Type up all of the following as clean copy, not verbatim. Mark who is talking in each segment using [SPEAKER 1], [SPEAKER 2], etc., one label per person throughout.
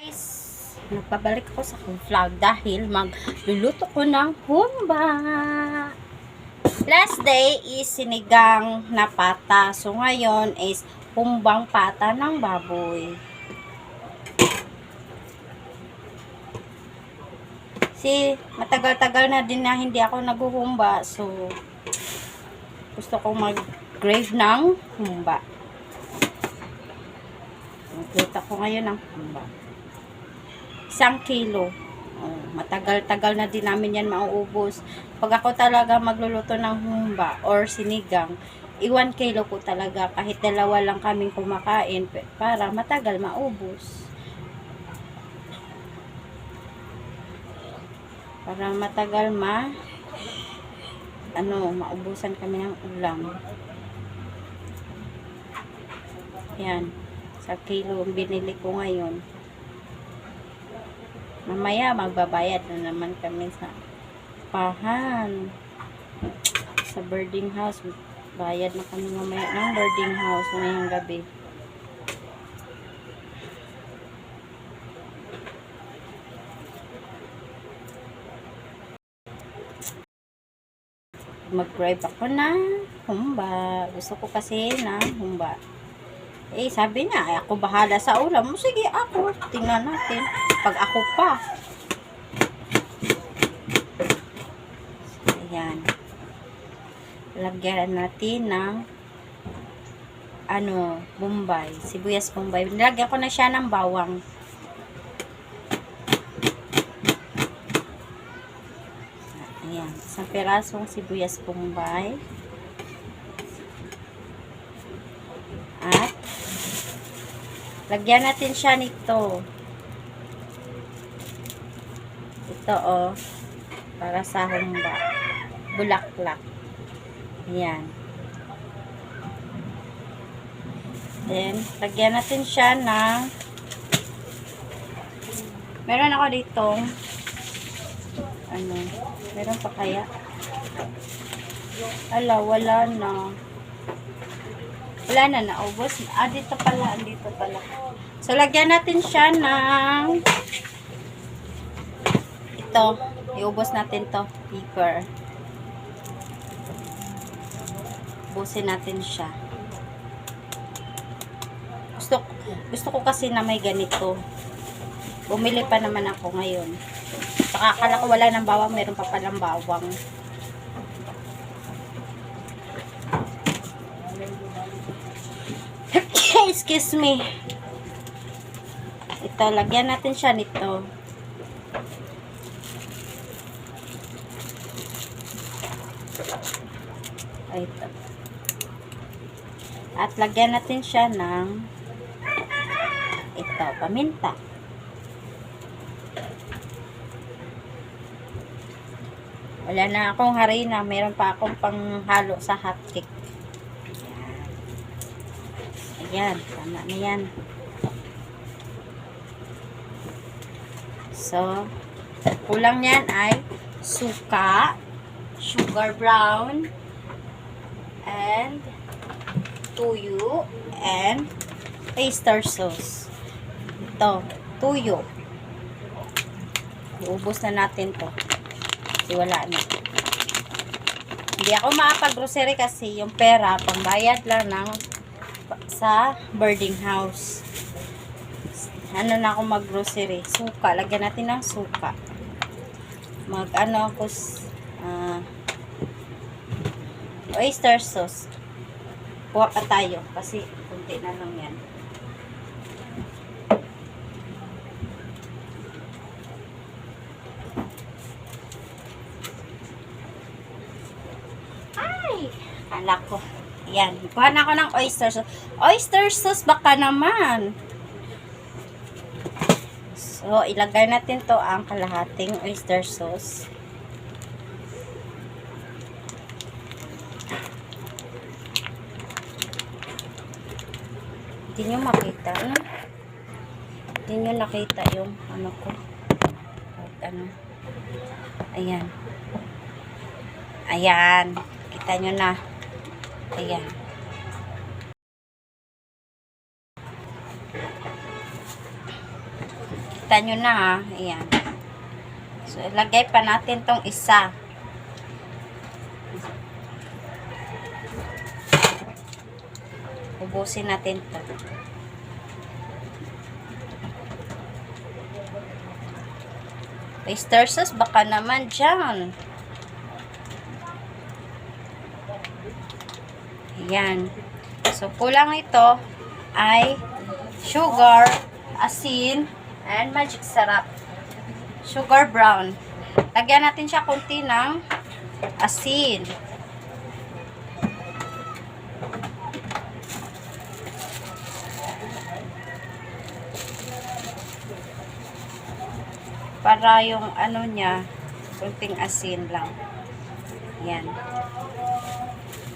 [SPEAKER 1] Guys, nagpabalik ako sa vlog dahil magluluto ko ng humba. Last day is sinigang na pata. So ngayon is humbang pata ng baboy. Matagal-tagal na din na hindi ako naghuhumba. So gusto kong mag-grave ng humba. Magluto ko ngayon ng humba. 1 kilo. Oh, matagal-tagal na din namin yan mauubos. Pag ako talaga magluluto ng humba or sinigang, 1 kilo ko talaga kahit dalawa lang kaming kumakain para matagal maubos. Para matagal maubusan kami ng ulam. Yan. 1 kilo ang binili ko ngayon. Mamaya magbabayad na naman kami sa pahan. Sa boarding house. Bayad na kami mamaya ng boarding house ngayong gabi. Mag-grind ako na humba. Gusto ko kasi na humba. Sabi niya, ako bahala sa ulam. Sige, ako. Tingnan natin. Pag ako pa. Ayan. Lagyan natin ng bombay. Sibuyas bombay. Nilagyan ko na siya ng bawang. Ayan. 1 pirasong sibuyas bombay. At lagyan natin siya nito. Ito para sa humba. Bulaklak. Ayan. Then, lagyan natin siya ng meron ako dito meron pa kaya? Wala na. Wala na, naubos. Dito pala. So, lagyan natin siya ng ito. Iubos natin to. Paper. Ubusin natin siya. Gusto ko kasi na may ganito. Bumili pa naman ako ngayon. Saka akala ko wala ng bawang. Meron pa palang bawang. Excuse me. Ito, lagyan natin siya nito. Ito. At lagyan natin siya ng ito, paminta. Wala na akong harina. Meron pa akong panghalo sa hotcake. Ayan, tama na yan. So, kulang yan ay suka, sugar brown, and tuyo, and oyster sauce. Ito, tuyo. Iubos na natin to. Kasi wala na. Hindi ako makapag-grocery kasi yung pera, pambayad lang sa boarding house. Na ako mag-grocery. Suka. Lagyan natin ng suka. Oyster sauce. Kuha pa tayo. Kasi kunti na lang yan. Ay! Kala ko. Ayan. Kuha na ako ng oyster sauce. Oyster sauce baka naman. So, ilagay natin to ang kalahating oyster sauce. Hindi nyo makita, no? Hindi nyo nakita yung ko. Ayan. Ayan. Kita nyo na. Ayan. Kita nyo na ha. Ayan. So, ilagay pa natin tong isa. Ubusin natin to. Oyster sauce, baka naman dyan. Ayan. So, kulang ito ay sugar, asin, and magic sarap. Sugar brown. Lagyan natin siya konti ng asin. Para yung ano niya, konting asin lang. Yan.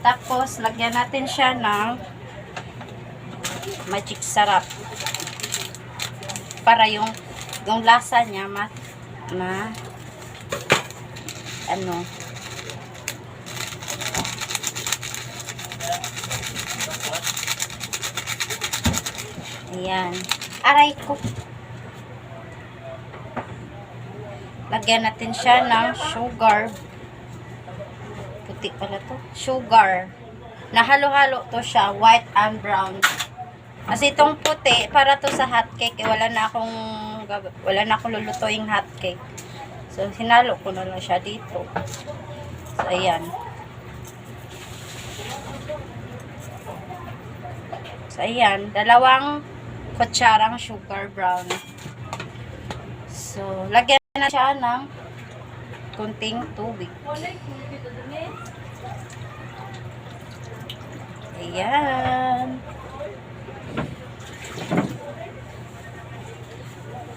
[SPEAKER 1] Tapos, lagyan natin siya ng magic sarap. Para yung lasa niya ano, ayan. Aray ko. Lagyan natin siya ng sugar. Puti pala to. Sugar. Nahalo-halo to siya. White and brown. Kasi itong puti, para to sa hot cake. Wala na akong lulutuing hot cake. So, hinalo ko na lang siya dito. So, ayan. So, ayan. 2 kutsarang sugar brown. So, lagyan na siya ng kunting tubig. Ayan.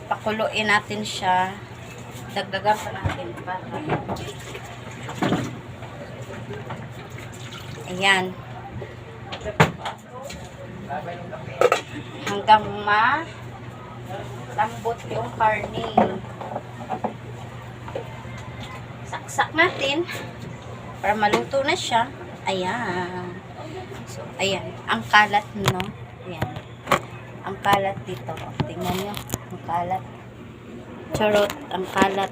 [SPEAKER 1] Pakuluin natin siya. Dagdagan pa natin para. Ayan. Hanggang lambot yung karne. Saksak natin para maluto na siya. Ayan. So, ayan. Ang kalat, no? Ayan. Ang kalat dito. Tingnan nyo. Ang kalat. Charot. Ang kalat.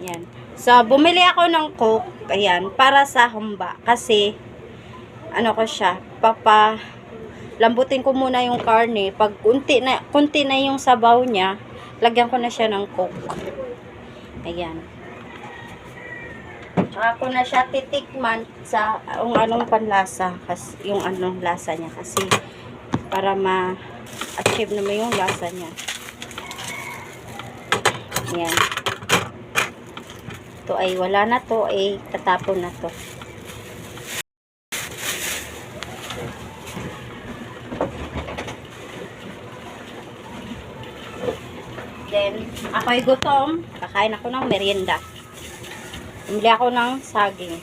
[SPEAKER 1] Ayan. So, bumili ako ng Coke. Ayan. Para sa humba. Kasi, ano ko siya, lambutin ko muna yung karne. Pag kunti na yung sabaw niya, lagyan ko na siya ng Coke. Ayan. Tsaka ko na siya titikman sa anong panlasa. Kasi, yung anong lasa niya. Kasi, para ma-achieve naman yung lasa niya. Ayan. Ito ay wala na to. Ay tatapon na to. Then, ako'y gutom. Kakain ako ng merienda. Bumili ako ng saging.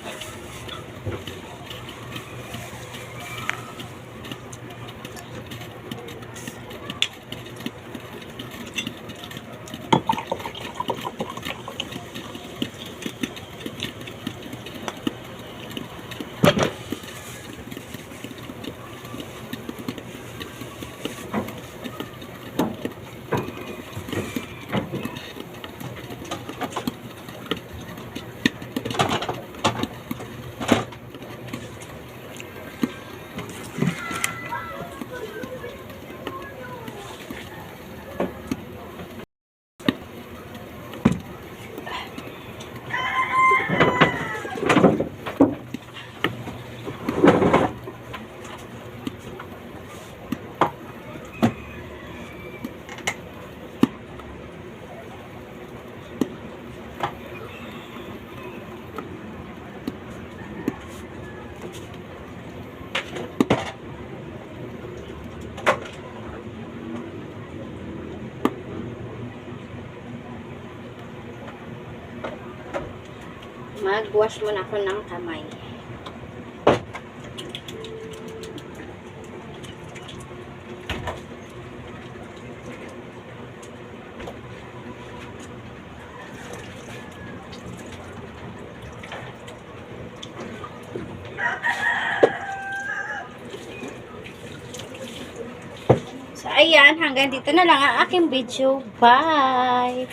[SPEAKER 1] Mag-wash muna ako ng kamay. ayan, hanggang dito na lang ang aking video. Bye!